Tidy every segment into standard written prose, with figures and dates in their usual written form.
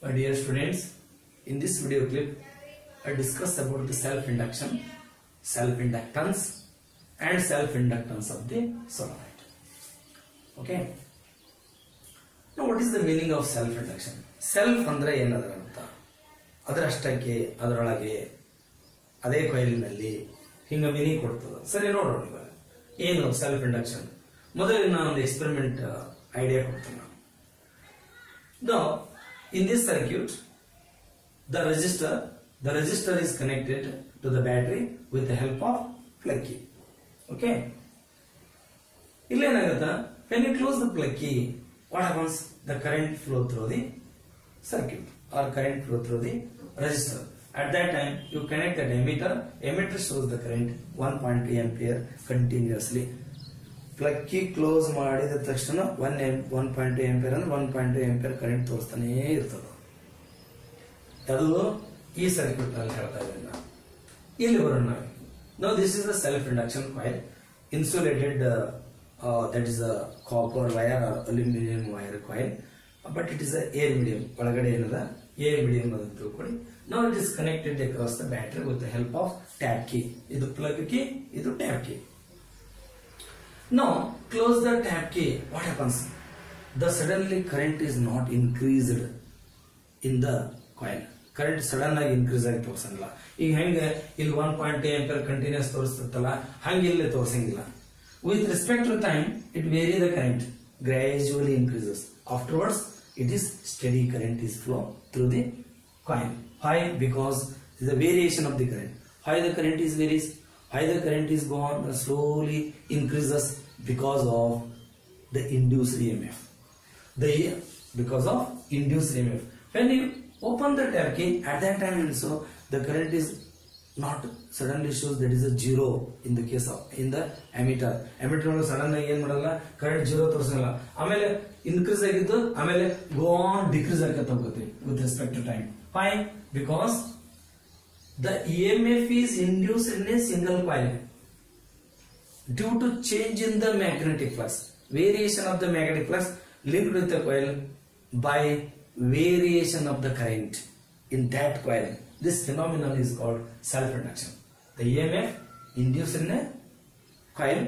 My dear students, in this video clip, I discuss about the self-induction, self-inductance and self-inductance of the solenoid. Okay. Now what is the meaning of self-induction? Self andre ಏನದರ ಅರ್ಥ? ಅದರಷ್ಟಕ್ಕೆ ಅದರೊಳಗೆ ಅದೇ ಕಾಯಿಲಿನಲ್ಲಿ ಹಿಂಗ meaning ಕೊಡ್ತದೆ. ಸರಿ ನೋಡೋಣ ಇವಾಗ ಏನು self induction. ಮೊದಲಿಗೆ ನಾನು ಒಂದು ಎಕ್ಸ್ಪೆರಿಮೆಂಟ್ ಐಡಿಯಾ ಕೊಡ್ತೀನಿ. Now in this circuit the resistor is connected to the battery with the help of plug key. Okay, ಇಲ್ಲಿ ಏನಾಗುತ್ತೆ, when you close the plug key, what happens? The current flow through the circuit or current flow through the resistor. At that time you connect the emitter shows the current 1.2 ampere continuously. Plug key close ಮಾಡಿದ ತಕ್ಷಣ 1.2 ampere ಅಂದ್ರೆ 1.2 ampere current ತೋರಿಸ್ತಾನೆ ಇರ್ತದೆ. ಅದು ಈ circuit ನಲ್ಲಿ ಹೇಳ್ತಾ ಇದ್ದೀನಿ ನಾನು. ಇಲ್ಲಿ ಬರೋಣ. Now this is the self induction coil insulated, that is a copper wire or aluminum wire coil, but it is a air medium. ಒಳಗಡೆ ಏನದ air medium ಅಂತ ತಿಳ್ಕೊಳ್ಳಿ. Now it is connected across the battery with the help of tap key. ಇದು plug key, ಇದು tap key. Now close the tap key. What happens? The suddenly current is not increased in the coil. Current sudden ಆಗಿ increase ಆಗಿ ತೋರಿಸಂಗಿಲ್ಲ. ಈಗ ಹೆಂಗೆ ಇಲ್ಲಿ 1.2 ampere continuous ತೋರಿಸ್ತಲ್ಲ, ಹಂಗೆ ಇಲ್ಲಿ ತೋರಿಸಂಗಿಲ್ಲ. With respect to time, it varies the current gradually increases. Afterwards, it is steady current is flow through the coil. Why? Because the variation of the current. Why the current is varies? Why the current is gone slowly increases? Because of the induced EMF. Because of induced EMF. When you open the tap key, at that time also the current is not suddenly shows that is a zero in the case of in the emitter. Emitter sudden ಆಗಿ ಏನು ಮಾಡಲ್ಲ, current zero ತೋರಿಸಲ್ಲ. ಆಮೇಲೆ increase ಆಗಿದ್ದು ಆಮೇಲೆ go on decrease ಆಗ್ತಾ ಹೋಗುತ್ತೆ with respect to time. Why? Because the EMF is induced in a single coil due to change in the magnetic flux. Variation of the magnetic flux linked with the coil by variation of the current in that coil. This phenomenon is called self-induction. The EMF induced in a coil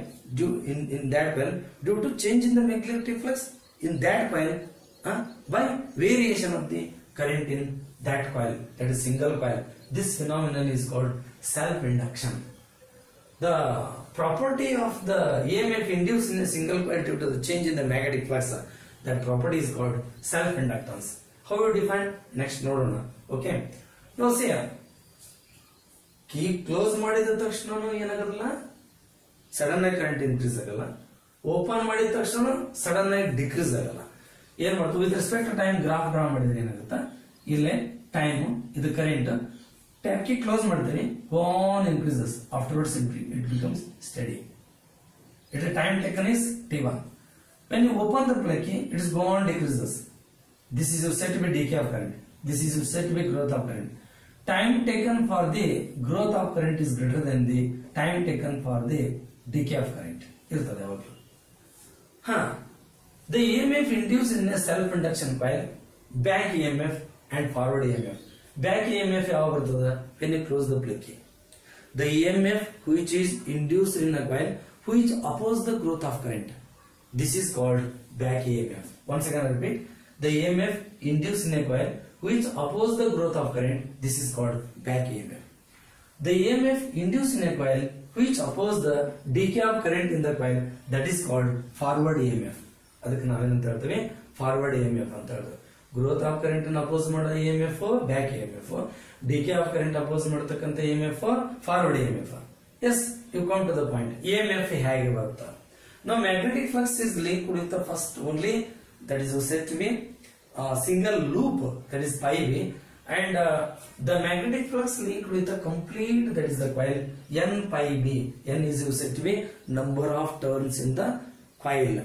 in that coil due to change in the magnetic flux in that coil by variation of the current in that coil, that is single coil. This phenomenon is called self-induction. The property of the EMF induced in a single coil due to the change in the magnetic flux, that property is called self-inductance. How you define? Next ನೋಡೋಣ. Okay. Now see, key close ಮಾಡಿದ ತಕ್ಷಣ ಏನಾಗಲ್ಲ, sudden ಆಗಿ current increase ಆಗಲ್ಲ. Open ಮಾಡಿದ ತಕ್ಷಣ sudden ಆಗಿ decrease ಆಗಲ್ಲ. ಏನ್ ಮಾಡ್ತೀವಿ? With respect to time graph draw ಮಾಡಿದ್ರೆ ಏನಾಗುತ್ತಾ, ಇಲ್ಲೇ ಟೈಮ್ ಇದು ಕರೆಂಟ್, ಟ್ಯಾಪ್ ಕೀ ಕ್ಲೋಸ್ ಮಾಡ್ತೀನಿ, on increases, afterwards it becomes steady. Its time taken is t1. When you open the plug key, it is gone decreases. This is said to be decay of current. This is said to be growth of current. Time taken for the growth of current is greater than the time taken for the decay of current. ಇರ್ತದೆ ಯಾವಾಗಲೂ. The EMF induced in a self-induction coil, back EMF and forward EMF. Back EMF ಯಾವಾಗ ಬರ್ತದೆ? When you close the plug key. The EMF which is induced in a coil which opposes the growth of current. This is called back EMF. Once again I repeat. The EMF induced in a coil which opposes the growth of current. This is called back EMF. The EMF induced in a coil which opposes the decay of current in the coil, that is called forward EMF. ಅದಕ್ಕೆ ನಾವೇನಂತ ಹೇಳ್ತೀವಿ? Forward EMF ಅಂತ ಹೇಳ್ತೀವಿ. Growth of current ಅನ್ನು oppose ಮಾಡೋ EMF back EMF, decay of current oppose ಮಾಡತಕ್ಕಂಥ EMF forward EMF. Yes, you come to the point. EMF ಹೇಗೆ ಬರುತ್ತೆ? Now magnetic flux is linked with the first only, that is said to be single loop, that is pi V, and the magnetic flux linked with the complete, that is the coil n pi B. N is said to be number of turns in the coil.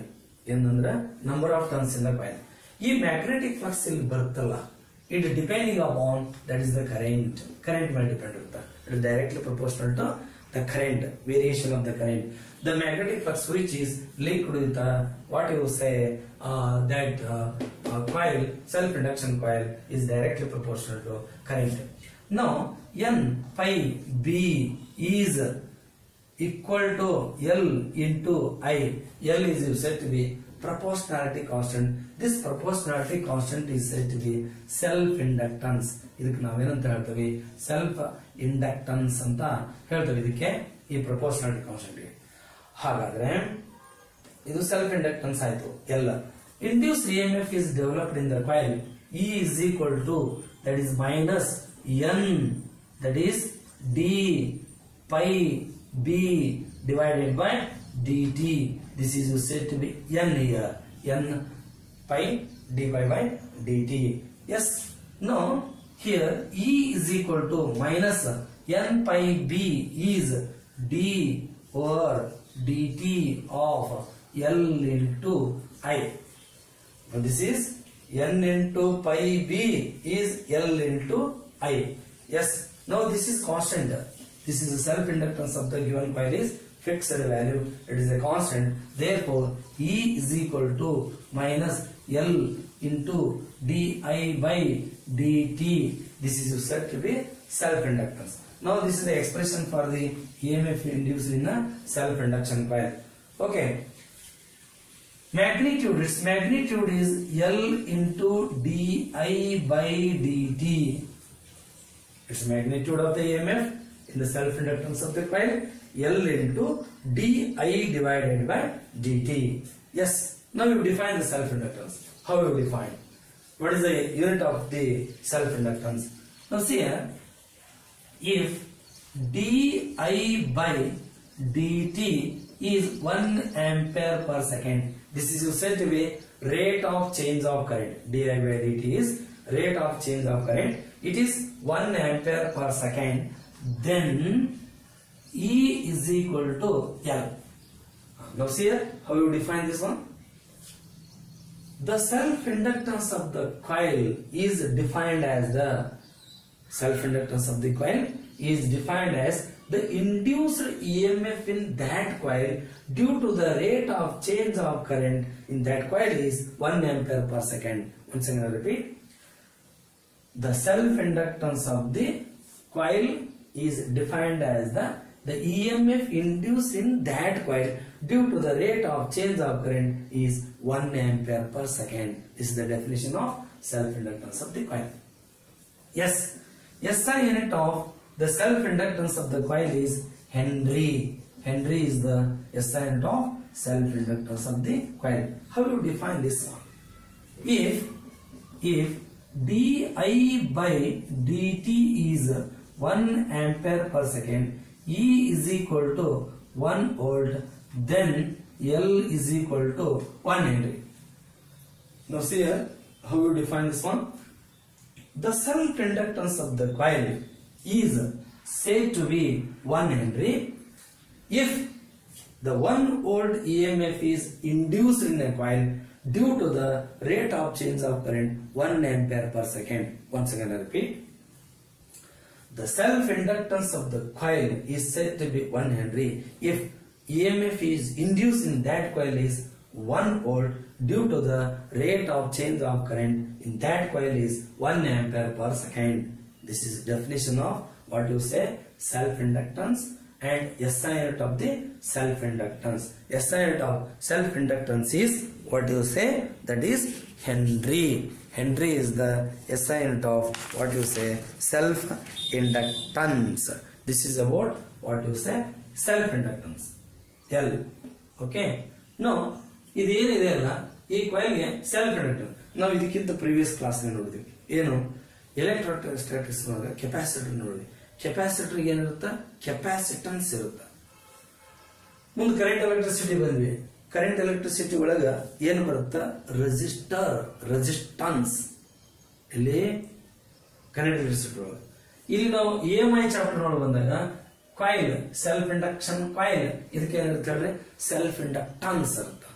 N ಅಂದ್ರೆ number of turns in the coil. ಈ magnetic flux ಇಲ್ಲಿ ಬರುತ್ತಲ್ಲ, it depending upon, that is the current ಮೇಲೆ depend ಇರುತ್ತೆ. It is directly proportional to the current, variation of the current. The magnetic flux which is linked with what you say that coil, self-induction coil, is directly proportional to current. Now N pi B is equal to L into I. L is said to be proportionality constant. This proportionality constant is said to be self-inductance. ಇದಕ್ಕೆ ನಾವೇನಂತ ಹೇಳ್ತೀವಿ? Self-inductance ಅಂತ ಹೇಳ್ತೀವಿ ಇದಕ್ಕೆ, ಈ proportionality constant. ಹಾಗಾದ್ರೆ ಇದು self-inductance ಆಯ್ತು. ಎಲ್ಲ induced EMF is developed in the coil. E is equal to, that is minus N, that is D pi B divided by dt. This is said to be N here. N pi d pi by dt. Yes. Now here E is equal to minus N pi B is d over dt of L into I. Now this is N into pi B is L into I. Yes. Now this is constant. This is the self-inductance of the given coil is fixed value. It is a constant. Therefore, E is equal to minus L into di by dt. This is said to be self-inductance. Now, this is the expression for the EMF induced in a self-induction coil. Okay. Magnitude. Its magnitude is L into di by dt. Its magnitude of the EMF in the self-inductance of the coil, L into di divided by dt. Yes. Now you define the self-inductance. How you define? What is the unit of the self-inductance? Now see here, if di by dt is 1 ampere per second, this is said to be rate of change of current. Di by dt is rate of change of current. It is 1 ampere per second. Then E is equal to L. Now see here, how you define this one? The self-inductance of the coil is defined as the self-inductance of the coil is defined as the induced EMF in that coil due to the rate of change of current in that coil is 1 ampere per second. Once again I repeat. The self-inductance of the coil is defined as the EMF induced in that coil due to the rate of change of current is 1 ampere per second. This is the definition of self-inductance of the coil. Yes, SI unit of the self-inductance of the coil is Henry. Henry is the SI unit of self-inductance of the coil. How do you define this one? If di by dt is 1 ampere per second, E is equal to 1 volt, then L is equal to 1 Henry. Now see here, how you define this one? The self-inductance of the coil is said to be 1 Henry if the 1 volt EMF is induced in a coil due to the rate of change of current 1 ampere per second. Once again I repeat. The self-inductance of the coil is said to be 1 Henry if EMF is induced in that coil is 1 volt due to the rate of change of current in that coil is 1 ampere per second. This is definition of what you say self-inductance and SI unit of the self-inductance. SI unit of self-inductance is what you say, that is Henry. Henry is the SI unit of what you say self-inductance. This is about what you say self-inductance. L. Okay. Now, ಇದು ಏನಿದೆ ಅಲ್ಲ ಈ ಕಾಯಿಲ್ಗೆ self-inductance. ನಾವು ಇದಕ್ಕಿಂತ previous class ನೋಡಿದ್ವಿ. ಏನು electrostatics ಒಳಗೆ capacitor ನೋಡಿದ್ವಿ. ಕೆಪಾಸಿಟರ್ ಏನಿರುತ್ತೆ? ಕೆಪಾಸಿಟನ್ಸ್ ಇರುತ್ತೆ. ಮುಂದೆ ಕರೆಂಟ್ ಎಲೆಕ್ಟ್ರಿಸಿಟಿ ಬಂದ್ವಿ. ಕರೆಂಟ್ ಎಲೆಕ್ಟ್ರಿಸಿಟಿ ಒಳಗ ಏನು ಬರುತ್ತೆ? Resistor, resistance. ಇಲ್ಲಿ ಕರೆಂಟ್ ಎಲೆಕ್ಟ್ರಿಸಿಟಿ ಒಳಗೆ ಇಲ್ಲಿ ನಾವು EMI ಚಾಪ್ಟರ್ ಒಳಗೆ ಬಂದಾಗ ಕಾಯಿಲ್ ಸೆಲ್ಫ್ ಇಂಡಕ್ಷನ್ ಕಾಯಿಲ್ ಇದಕ್ಕೆ ಏನಿರುತ್ತೆ ಹೇಳ್ರಿ? ಸೆಲ್ಫ್ ಇಂಡಕ್ಟನ್ಸ್ ಇರುತ್ತೆ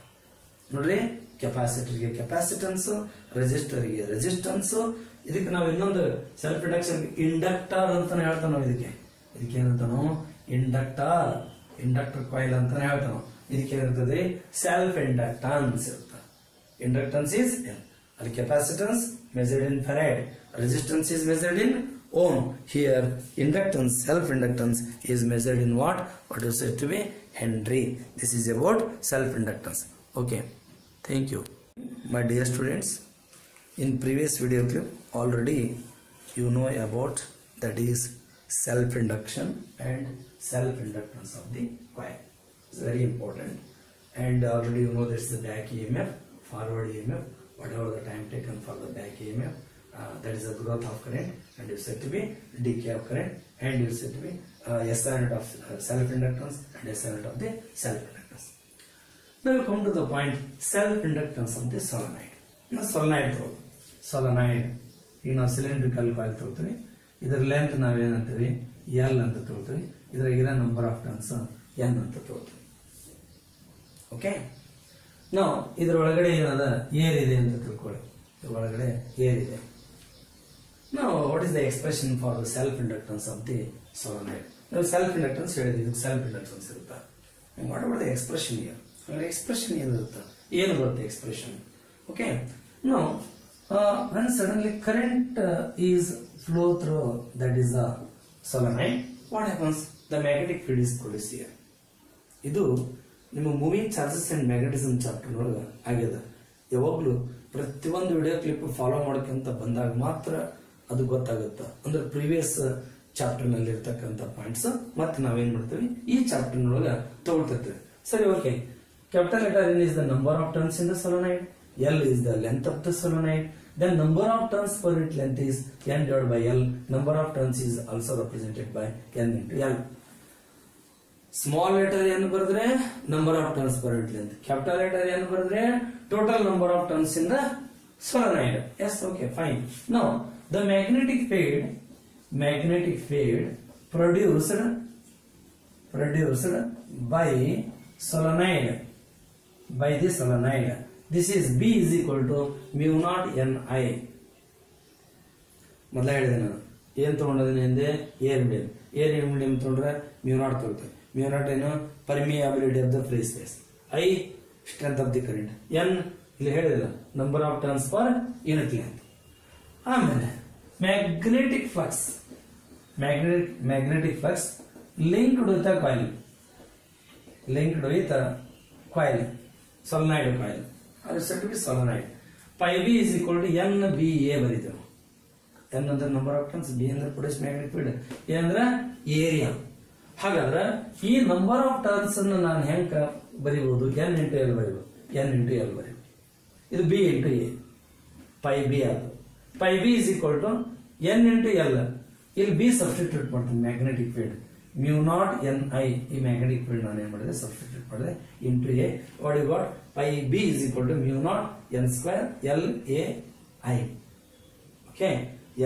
ನೋಡ್ರಿ. ಕೆಪಾಸಿಟರ್ಗೆ ಕೆಪಾಸಿಟನ್ಸ್, ರೆಸಿಸ್ಟರ್ಗೆ ರೆಸಿಸ್ಟನ್ಸ್. ಇದಕ್ಕೆ ನಾವು ಇನ್ನೊಂದು ಸೆಲ್ಫ್ ಇಂಡಕ್ಷನ್ ಇಂಡಕ್ಟರ್ ಅಂತ ಹೇಳ್ತಾವೆ ನಾವು. ಇದಕ್ಕೆ ಏನಂತ ನಾವು ಇಂಡಕ್ಟರ್ ಕಾಯಿಲ್ ಅಂತಾನೆ ಹೇಳ್ತಾನೆ. ಇದಕ್ಕೆ ಏನಿರ್ತದೆ ಸೆಲ್ಫ್ ಇಂಡಕ್ಟನ್ಸ್ ಇರುತ್ತೆ. ಇಂಡಕ್ಟನ್ಸ್ ಇಸ್ ಅಲ್ಲಿ capacitance measured in farad, resistance is measured in ohm. Here inductance, self inductance is measured in what is said to be Henry. This is about self inductance. Okay, thank you my dear students. In previous video clip already you know about that is self induction and self inductance of the coil. It's very important, and already you know this is the back EMF, forward EMF, whatever the time taken for the back EMF, that is the growth of current, and is said to be decay of current, and is said to be SI unit of self inductance and SI unit of the self inductance. Now we come to the point self inductance of the solenoid. Now solenoid ಈಗ ನಾವು cylindrical coil ತಗೊಳ್ತೀವಿ. ಇದರ length ನಾವೇನಂತೀವಿ L ಅಂತ ತಗೊಳ್ತೀವಿ. ಇದ್ರಾಗಿರೋ number of turns N ಅಂತ ತಗೊಳ್ತೀವಿ. Okay, ನಾವು ಇದರ ಒಳಗಡೆ ಏನದ ಏರ್ ಇದೆ ಅಂತ ತಿಳ್ಕೊಳ್ಳಿ. ಇದರ ಒಳಗಡೆ ಏರ್ ಇದೆ. ನಾವು what is the expression for the self inductance of the solenoid? ನಾವು ಸೆಲ್ಫ್ ಇಂಡಕ್ಟನ್ಸ್ ಹೇಳಿದ್ವಿ, ಇದಕ್ಕೆ ಸೆಲ್ಫ್ ಇಂಡಕ್ಟನ್ಸ್ ಇರುತ್ತೆ. What about the expression here? Expression ಏನಿರುತ್ತೆ, ಏನು ಬರುತ್ತೆ ಎಕ್ಸ್ಪ್ರೆಷನ್? ಓಕೆ, ನಾವು when suddenly current is flow through that is the solenoid, what happens? The magnetic field is produced here. ಇದು ನಿಮ್ಮ moving charges and magnetism chapter ಒಳಗೆ ಆಗ್ಯದ. ಯಾವಾಗಲೂ ಪ್ರತಿಯೊಂದು ವಿಡಿಯೋ ಕ್ಲಿಪ್ ಫಾಲೋ ಮಾಡೋಕ್ಕಿಂತ ಬಂದಾಗ ಮಾತ್ರ ಅದು ಗೊತ್ತಾಗುತ್ತೆ. ಅಂದ್ರೆ ಪ್ರೀವಿಯಸ್ ಚಾಪ್ಟರ್ ನಲ್ಲಿ ಇರ್ತಕ್ಕಂಥ ಪಾಯಿಂಟ್ಸ್ ಮತ್ತೆ ನಾವೇನ್ ಮಾಡ್ತೀವಿ ಈ ಚಾಪ್ಟರ್ ನೊಳಗೆ ತಗೊಳ್ತಿರ್ತೀವಿ. ಸರಿ, okay. Capital letter N is the number of turns in the solenoid, L is the length of the solenoid, then number of turns per unit length is N divided by L. Number of turns is also represented by N into L. Small letter N ಬರೆದ್ರೆ number of turns per unit length, capital letter N ಬರೆದ್ರೆ total number of turns in the solenoid. Yes, okay, fine. Now the magnetic field produced by solenoid, by the solenoid, this is B is equal to mu naught Ni. ಮೊದಲ ಹೇಳಿದೆ ನಾನು ಏನ್ ತಗೊಂಡಿದ್ದೀನಿ ಹಿಂದೆ air medium ತಗೊಂಡ್ರೆ mu naught ತಗೊಳ್ತೇವೆ. mu naught ಏನು permeability of the free space, I strength of the current, N ಇಲ್ಲಿ ಹೇಳಿದಿಲ್ಲ number of turns per unit length. ಆಮೇಲೆ magnetic flux linked with a coil, solenoid coil, or said to be solenoid. Pi B is equal to NBA ಬರೀತೇವೆ. N ಅಂದ್ರೆ number of turns, B ಅಂದ್ರೆ produce magnetic field, A ಅಂದ್ರೆ area. ಹಾಗಾದ್ರೆ ಈ number of turns ಅನ್ನು ನಾನು ಹೆಂಗ ಬರೀಬಹುದು? N into L ಬರೀಬಹುದು. ಇದು B into A, pi B ಆಗುತ್ತೆ. Pi B is equal to N into L. ಇಲ್ಲಿ B ಸಬ್ಸ್ಟಿಟ್ಯೂಟ್ ಮಾಡ್ತೀನಿ magnetic field, mu naught Ni, ಈ ಮ್ಯಾಗ್ನೆಟಿಕ್ ಫೀಲ್ಡ್ ನಾನು ಏನ್ ಮಾಡಿದೆ ಸಬ್ಸ್ಟಿಟ್ಯೂಟ್ ಮಾಡಿದೆ into A. What you got? pi B is equal to mu naught N square L A I. Okay,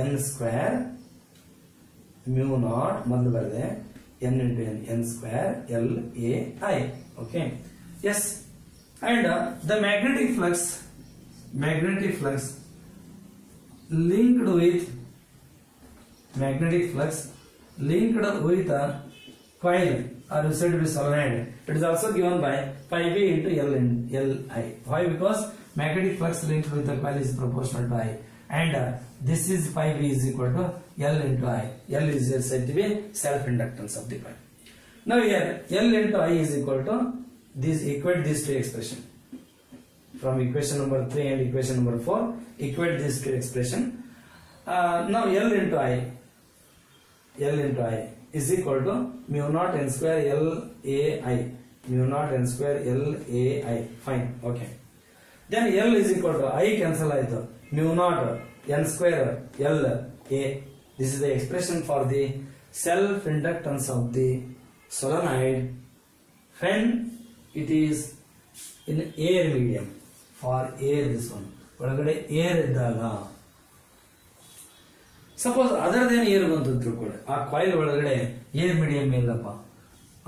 N square mu naught ಮೊದಲು ಬರೆದೆ N into N square L A I. Okay, yes, and the magnetic flux linked with a coil, or said to be solenoid. It is also given by pi B into Li. Why? Because magnetic flux linked with the coil is proportional to I, and this is pi B is equal to L into I. L is said to be self inductance of the coil. Now here L into I is equal to this, equate these two expression from equation number 3 and equation number 4. Equate these two expression. Now L into I is equal to mu naught N square L A I. Fine, okay. Then L is equal to I cancel ಆಯ್ತು, mu naught N square L A. This is the expression for the self inductance of the solenoid when it is in air medium. For air, this one ಒಳಗಡೆ air ಇದ್ದಾಗ, suppose other than air ಬಂತು ತಿಳ್ಕೊಳ್ಳಿ, ಆ coil ಒಳಗಡೆ air medium ಇಲ್ಲಪ್ಪ,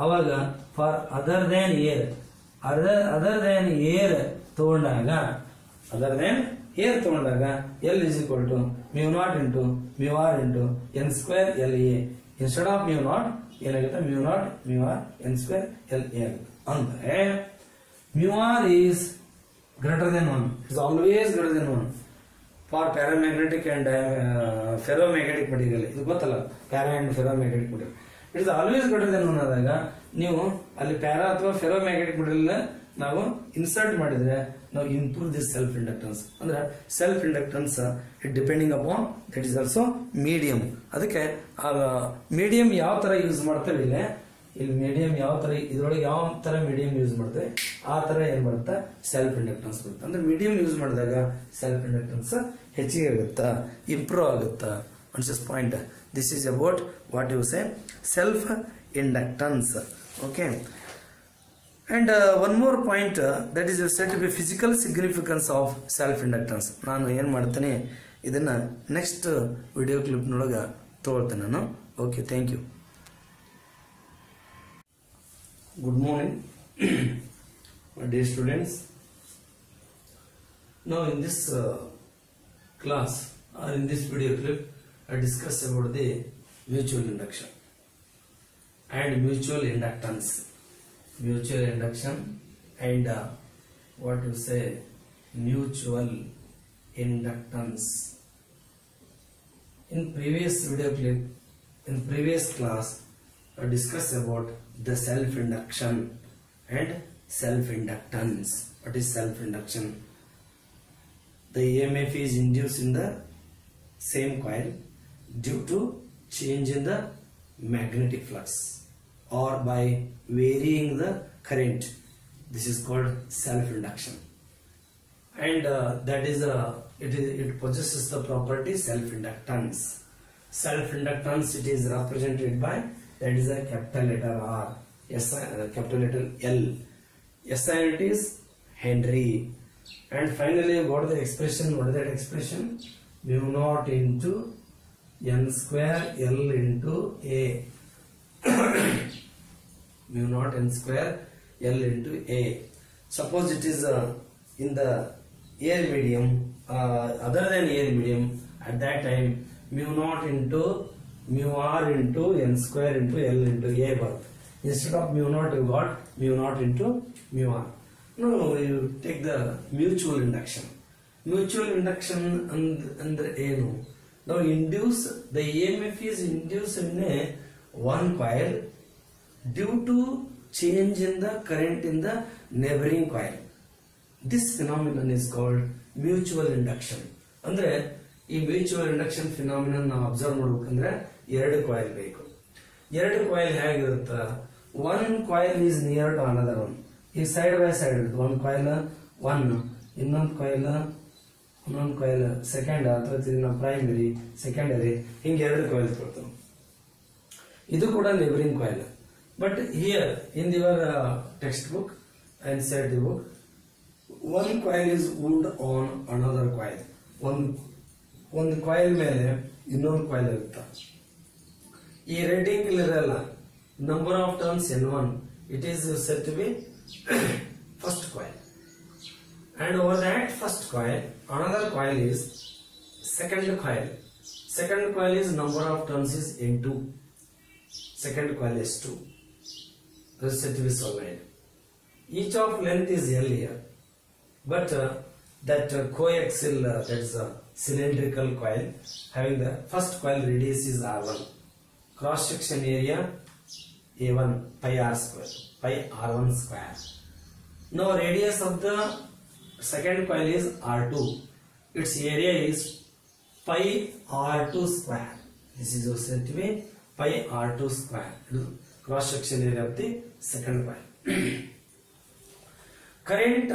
ಅವಾಗ for other than air ತಗೊಂಡಾಗ L is equal to mu naught into mu r into N square L A. Instead of mu naught ಏನಾಗುತ್ತೆ mu naught mu r n square l a ಆಗುತ್ತೆ. ಅಂದ್ರೆ mu r is greater than 1. It is always greater than 1 for paramagnetic and ferromagnetic material. ಇದು ಗೊತ್ತಲ್ಲ, para and ferromagnetic material. It is always greater than 1 ಆದಾಗ ನೀವು ಅಲ್ಲಿ para ಅಥವಾ ferromagnetic material ನಾವು insert ಮಾಡಿದ್ರೆ ನಾವು ಇಂಪ್ರೂವ್ ದಿಸ್ ಸೆಲ್ಫ್ ಇಂಡಕ್ಟೆನ್ಸ್. ಅಂದ್ರೆ self inductance it depending upon that is also medium. ಅದಕ್ಕೆ ಮೀಡಿಯಂ ಯಾವ ತರ ಯೂಸ್ ಮಾಡ್ತೇವೆ ಇಲ್ಲಿ ಮೀಡಿಯಂ ಯಾವ ತರ, ಇದ್ರೊಳಗೆ ಯಾವ ತರ ಮೀಡಿಯಂ ಯೂಸ್ ಮಾಡ್ತೇವೆ ಆ ತರ ಏನ್ ಬರುತ್ತೆ ಸೆಲ್ಫ್ ಇಂಡಕ್ಟೆನ್ಸ್ ಬರುತ್ತೆ. ಅಂದ್ರೆ ಮೀಡಿಯಂ ಯೂಸ್ ಮಾಡಿದಾಗ ಸೆಲ್ಫ್ ಇಂಡಕ್ಟೆನ್ಸ್ ಹೆಚ್ಚಿಗೆ ಆಗುತ್ತಾ, ಇಂಪ್ರೂವ್ ಆಗುತ್ತಾ. Point this is about what you say self inductance. Okay. And one more point that is said to be physical significance of self-inductance. ನಾನು ಏನು ಮಾಡ್ತೇನೆ ಇದನ್ನ ನೆಕ್ಸ್ಟ್ ವಿಡಿಯೋ ಕ್ಲಿಪ್ನೊಳಗೆ ತಗೊಳ್ತೇನೆ ನಾನು. Okay, thank you. Good morning my dear students. Now in this class or in this video clip I discuss about the mutual induction and mutual inductance. Mutual induction and what you say mutual inductance. In previous video clip, in previous class, I discussed about the self-induction and self-inductance. What is self-induction? The EMF is induced in the same coil due to change in the magnetic flux or by varying the current. This is called self-induction, and that is it possesses the property self-inductance. Self-inductance, it is represented by, that is a capital letter R, capital letter L, SI it is Henry, and finally what is the expression? What is that expression? Mu naught into n square L into A. Mu naught n square L into A. Suppose it is in the air medium, other than air medium, at that time mu naught into mu r into n square into L into A birth. Instead of mu naught you got mu naught into mu r. Now you take the mutual induction. Mutual induction under ಏನು? Now induce, the EMF is induced in a one coil due to change in the current in the neighboring coil. This phenomenon is called mutual induction. ಅಂದ್ರೆ ಈ mutual induction phenomenon ನಾವು observe ಮಾಡ್ಬೇಕಂದ್ರೆ ಎರಡು coil ಬೇಕು. ಎರಡು coil ಹೇಗಿರುತ್ತ? One coil is near to another one. ಈ side by side ಇರುತ್ತೆ. ಒಂದು ಕಾಯಿಲ್ ಒನ್, ಇನ್ನೊಂದು ಕಾಯಿಲ್ ಸೆಕೆಂಡ್ ಅಥವಾ ಪ್ರೈಮರಿ, ಸೆಕೆಂಡರಿ, ಹಿಂಗೆ ಎರಡು ಕಾಯಿಲ್ ಕೊಡ್ತಾವೆ. ಇದು ಕೂಡ neighbouring coil. But here in your textbook and said the book, one coil is wound on another coil. One coil ಮೇಲೆ ಇನ್ನೊಂದು coil ಇರುತ್ತೆ. ಈ ರೇಟಿಂಗ್ ಇರಲ್ಲ. Number of turns N1, it is said to be first coil. And over that first coil, another coil is second coil. Second coil is number of turns is N2. Second coil is 2. This is said to be solenoid. Each of length is L here, but that coaxial, that is a cylindrical coil having the first coil radius is R1, cross section area A1 pi R square, pi R1 square. Now radius of the second coil is R2. Its area is pi R2 square. This is also said to be pi R2 square. Cross section area of the second coil. Current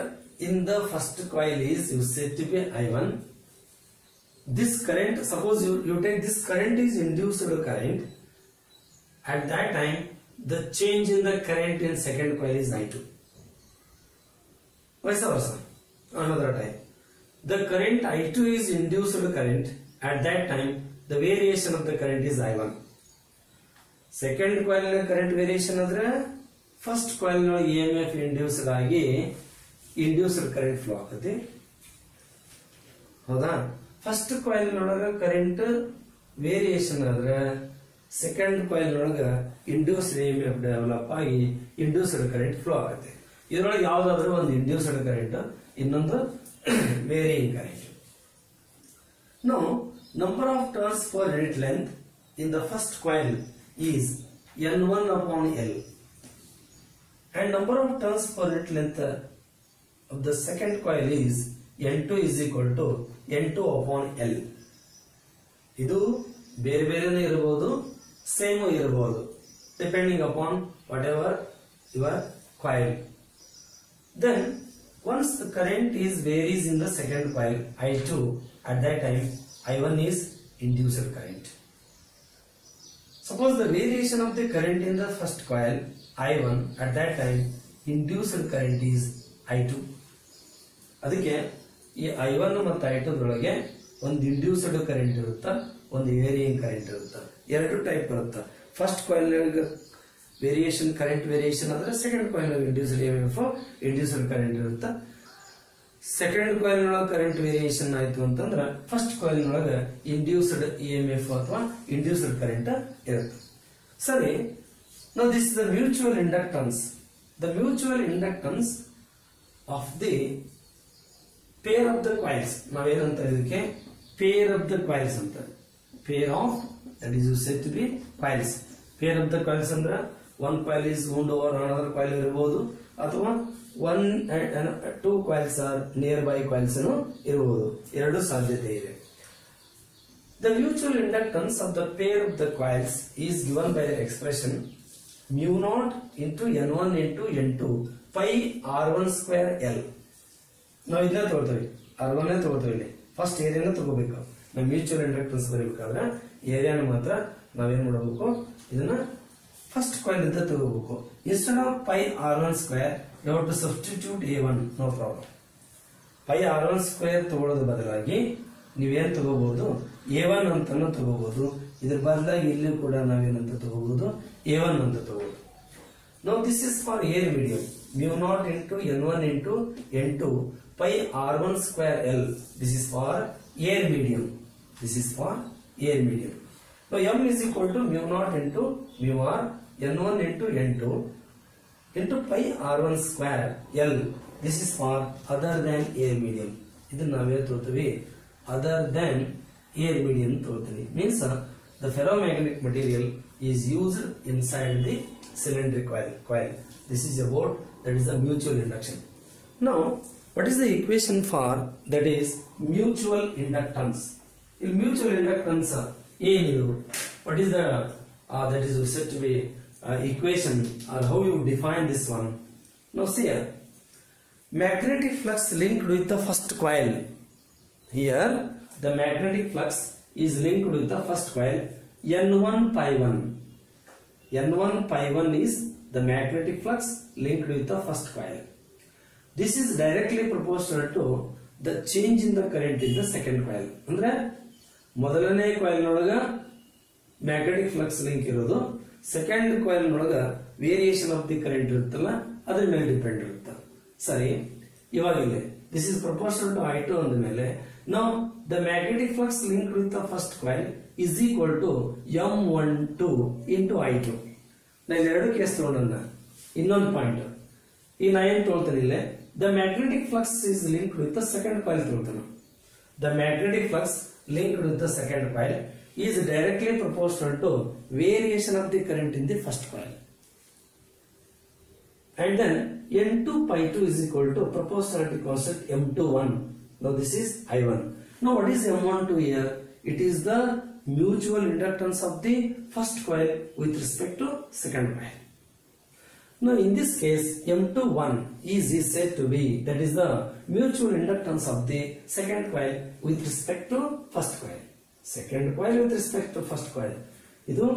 in the first coil is said to be I1. This current, suppose you take this current is induced current. At that time, the change in the current in second coil is I2. Vice versa. Another time, the current I2 is induced current. At that time, the variation of the current is I1. Second coil current variation adre first coil no EMF induced agi induced current flow agute. Hauda? First coil nolaga current variation adre second coil ಒಳಗೆ induced EMF develop ಆಗಿ induced current flow ಆಗುತ್ತೆ. ಇದರೊಳಗೆ ಯಾವ್ದಾದ್ರು ಒಂದು induced current, ಇನ್ನೊಂದು varying current. Now, number of turns per unit length in the first coil is N1 upon L, and number of turns per unit length of the second coil is N2 is equal to N2 upon L. ಇದು ಬೇರೆ ಬೇರೆನೇ ಇರಬಹುದು, same ಇರಬಹುದು, depending upon what ever your coil. Then once the current is varies in the second coil I2, at that time I1 is induced current. Suppose the variation of the current in the first coil I1, at that time induced current is I2. ಅದಕ್ಕೆ ಈ I1 ಮತ್ತು I2 ದೊಳಗೆ ಒಂದು induced current ಇರುತ್ತೆ, ಒಂದು varying current ಇರುತ್ತೆ. ಎರಡು type ಇರುತ್ತೆ. First coil variation, current variation ಅಂದ್ರೆ second coil induced EMF induced current ಇರುತ್ತೆ. ಸೆಕೆಂಡ್ ಕಾಯಿಲ್ ನೊಳಗೆ ಕರೆಂಟ್ ವೇರಿಯೇಷನ್ ಆಯ್ತು ಅಂತಂದ್ರೆ ಫಸ್ಟ್ ಕಾಯಿಲ್ ನೊಳಗೆ ಇಂಡ್ಯೂಸ್ಡ್ EMF ಅಥವಾ ಇಂಡ್ಯೂಸ್ಡ್ ಕರೆಂಟ್ ಇರುತ್ತೆ. ಸರಿ, now this is the mutual inductance. The mutual inductance of the pair of the coils. ನಾವೇನಂತ ಇದಕ್ಕೆ pair of the coils ಅಂತ. Pair of, that is said to be coils. Pair of the coils ಅಂದ್ರೆ one coil is wound over another coil ಇರಬಹುದು, ಅಥವಾ one and two coils are nearby coils ಇರಬಹುದು. ಎರಡು ಸಾಧ್ಯತೆ ಇದೆ. The mutual inductance of the pair of the coils is given by the expression mu naught into N1 into N2 pi R1 square L. ನಾವು ಇದನ್ನ ತಗೊಳ್ತೇವೆ, R1 ತಗೊಳ್ತೇವೆ. First ಏರಿಯಾನ ತಗೋಬೇಕು. ನಾವು mutual inductance ಬರೀಬೇಕಾದ್ರೆ ಏರಿಯಾನ ಮಾತ್ರ ನಾವೇನ್ ಮಾಡಬೇಕು, ಇದನ್ನ ಫಸ್ಟ್ ಕಾಯಿಲ್ ಇಂದ ತಗೋಬೇಕು. Instead of pi R1 square you have to substitute A1, no problem. Pi R1 square ತಗೊಳ್ಳೋದ್ರ ಬದಲಾಗಿ ನೀವೇನ್ ತಗೋಬಹುದು, A1 ಅಂತಾನು ತಗೋಬಹುದು. ಇದ್ರ ಬದಲಾಗಿ ಇಲ್ಲಿ ಕೂಡ ನಾವೇನಂತ ತಗೋಬಹುದು, A1 ಅಂತ ತಗೋಬಹುದು. Now this is for air medium. Mu naught into N1 into N2 pi R1 square L. This is for air medium. This is for air medium. Now M is equal to mu naught into mu R N1 into N2 into pi R1 square L. This is for other than air medium. This ನಾವೇ ತೋರ್ತೀವಿ, other than air medium ತೋರ್ತೀವಿ. Means the ferromagnetic material is used inside the cylindrical coil. This is about, that is the mutual induction. Now what is the equation for that is mutual inductance? In mutual inductance ಏನು, what is the that is said to be equation, or how you define this one? Now see here, magnetic flux linked with the first coil. Here the magnetic flux is linked with the first coil N1 pi 1. N1 pi 1 is the magnetic flux linked with the first coil. This is directly proportional to the change in the current in the second coil. ಅಂದ್ರೆ ಮೊದಲನೇ coil ನೊಳಗ magnetic flux link ಇರೋದು, second coil ನೊಳಗ variation of the current ಇರುತ್ತಲ್ಲ ಅದ್ರ ಮೇಲೆ depend ಇರುತ್ತೆ. ಸರಿ, ಇವಾಗ ಇಲ್ಲಿ this is proportional to I2 ಅಂದ ಮೇಲೆ now the magnetic flux linked with the first coil is equal to M12 into I2. ನಾನು ಎರಡು ಕೇಸ್ ತಗೊಂಡ ಇನ್ನೊಂದು ಪಾಯಿಂಟ್, ಈ ನಾ ಏನ್ ತಗೊಳ್ತೇನೆ ಇಲ್ಲಿ, the magnetic flux is linked with the second coil ತಗೊಳ್ತೇನೆ. The magnetic flux linked with the second coil is directly proportional to variation of the current in the first coil. And then N2 pi 2 is equal to proportionality constant M21. Now this is I1. Now what is M12 here? It is the mutual inductance of the first coil with respect to second coil. Now in this case M21 is said to be, that is the mutual inductance of the second coil with respect to first coil. Second coil with respect to first coil. Idu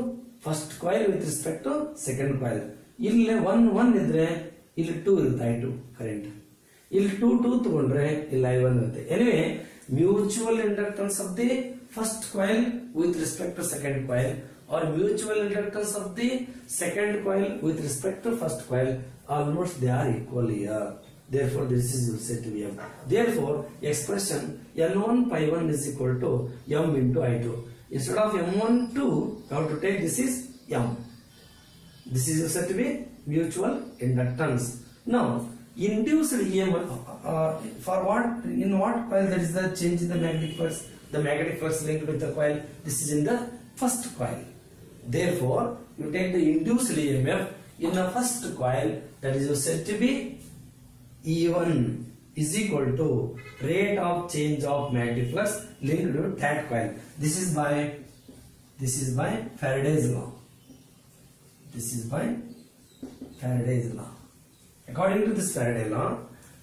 first coil with respect to second coil. ಇಲ್ಲಿ 1 ಇದ್ರೆ ಇಲ್ಲಿ 2 ಇರುತ್ತೆ I2 current. ಇಲ್ಲಿ 2 ತಗೊಂಡ್ರೆ ಇಲ್ಲಿ I1 ಇರುತ್ತೆ. Anyway, mutual inductance of the first coil with respect to second coil, or mutual inductance of the second coil with respect to first coil, almost they are equal here. Therefore, this is said to be M. Therefore, expression N1 pi 1 is equal to M into I2. Instead of M1 2, you have to take this is M. This is said to be mutual inductance. Now, induced EMF for what? In what coil? That is the change in the magnetic flux. The magnetic flux linked with the coil. This is in the first coil. Therefore, you take the induced EMF in the first coil. That is said to be E1 is equal to rate of change of magnetic flux linked to that coil. This is by Faraday's law. This is by Faraday's law. According to this Faraday law,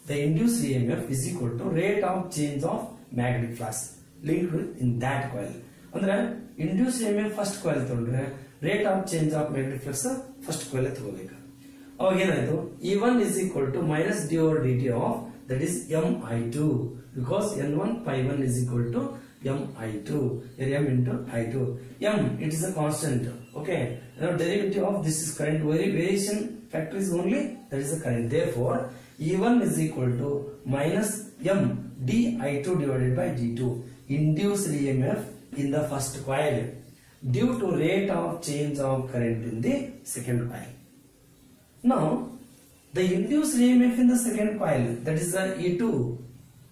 the induced EMF is equal to rate of change of magnetic flux linked in that coil. Andre induced EMF first coil tondre rate of change of magnetic flux first coil ತಗೋಬೇಕು. ಅವಾಗ ಏನಾಯ್ತು E1 is equal to minus d over dt of that is Mi2 because N1 pi 1 is equal to Mi2 here M into I2. M it is a constant. Okay, now derivative of this is current variation factor is only that is the current. Therefore, E1 is equal to minus M di2 divided by d2 induced EMF in the first coil due to rate of change of current in the second coil. Now, the induced EMF in the second coil, that is the E2.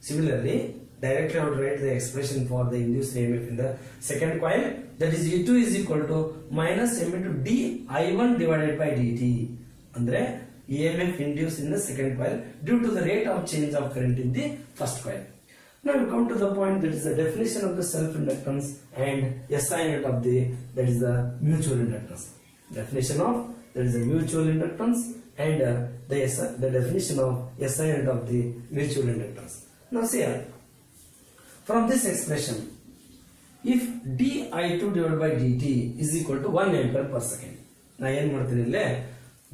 Similarly, directly I would write the expression for the induced EMF in the second coil, that is E2 is equal to minus M into di1 divided by dt. Andre EMF induced in the second coil due to the rate of change of current in the first coil. Now we come to the point that is the definition of the self-inductance and SI unit of the that is the mutual inductance. Definition of that is the mutual inductance and the definition of SI unit of the mutual inductance. Now see here, from this expression, if di2 divided by dt is equal to 1 ampere per second. Now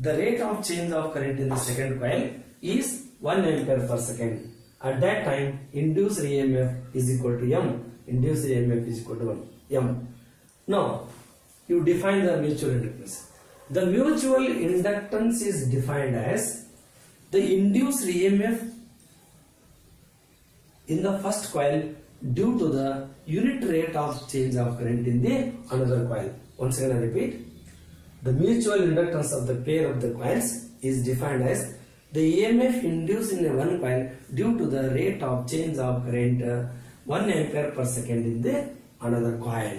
the rate of change of current in the second coil is 1 ampere per second. At that time, induced EMF is equal to M. Induced EMF is equal to 1 M. Now, you define the mutual inductance. The mutual inductance is defined as the induced EMF in the first coil due to the unit rate of change of current in the another coil. Once again I repeat, the mutual inductance of the pair of the coils is defined as the EMF induced in one coil due to the rate of change of current 1 ampere per second in the another coil.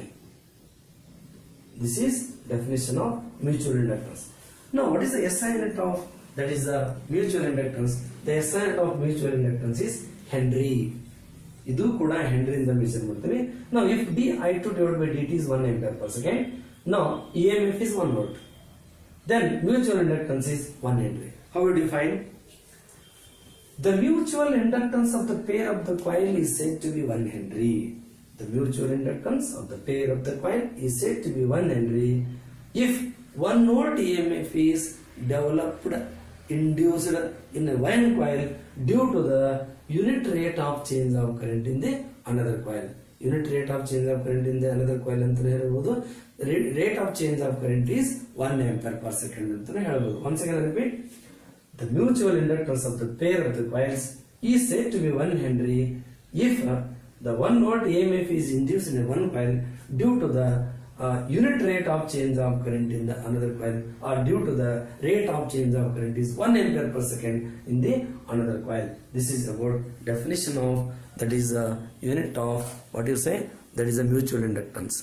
This is definition of mutual inductance. Now, what is the SI unit of that is the mutual inductance? The SI unit of mutual inductance is Henry. Idu kuda Henry in the measure ಮಾಡ್ತೀವಿ. Now, if di2 divided by dt is 1 ampere per second, now EMF is 1 volt. Then mutual inductance is 1 Henry. How we define? The mutual inductance of the pair of the coil is said to be 1 Henry. The mutual inductance of the pair of the coil is said to be 1 Henry if 1 volt EMF is developed, induced in a one coil due to the unit rate of change of current in the another coil. Unit rate of change of current in the another coil antane helbodu. Rate of change of current is 1 ampere per second antane helbodu. Once again I repeat, the mutual inductance of the pair of the coils is said to be 1 Henry if the 1 volt EMF is induced in a one coil due to the unit rate of change of current in the another coil or due to the rate of change of current is 1 ampere per second in the another coil. This is about definition of that is a unit of what you say that is a mutual inductance.